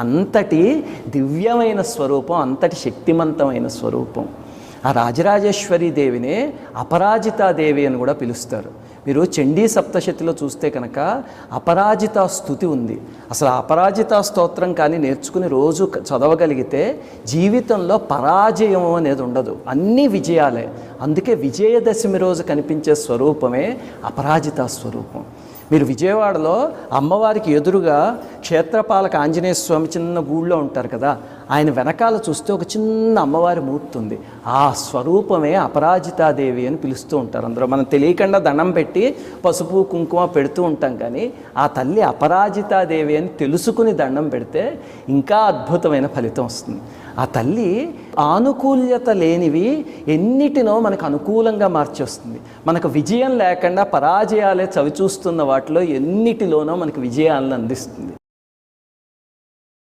అంతటి దివ్యమైన స్వరూపం, అంతటి శక్తిమంతమైన స్వరూపం. ఆ రాజరాజేశ్వరి దేవినే అపరాజితాదేవి అని కూడా పిలుస్తారు. మీరు చండీ సప్తశతిలో చూస్తే కనుక అపరాజిత స్తుతి ఉంది. అసలు అపరాజిత స్తోత్రం కానీ నేర్చుకుని రోజు చదవగలిగితే జీవితంలో పరాజయం అనేది ఉండదు, అన్నీ విజయాలే. అందుకే విజయదశమి రోజు కనిపించే స్వరూపమే అపరాజిత స్వరూపం. మీరు విజయవాడలో అమ్మవారికి ఎదురుగా క్షేత్రపాలక ఆంజనేయ స్వామి చిన్న గూళ్ళో ఉంటారు కదా, ఆయన వెనకాల చూస్తే ఒక చిన్న అమ్మవారి మూర్తి ఉంది. ఆ స్వరూపమే అపరాజితాదేవి అని పిలుస్తూ ఉంటారు. అందులో మనం తెలియకుండా దండం పెట్టి పసుపు కుంకుమ పెడుతూ ఉంటాం, కానీ ఆ తల్లి అపరాజితాదేవి అని తెలుసుకుని దండం పెడితే ఇంకా అద్భుతమైన ఫలితం వస్తుంది. ఆ తల్లి ఆనుకూల్యత లేనివి ఎన్నిటినో మనకు అనుకూలంగా మార్చేస్తుంది. మనకు విజయం లేకుండా పరాజయాలే చవిచూస్తున్న వాటిలో ఎన్నిటిలోనో మనకు విజయాలను అందిస్తుంది.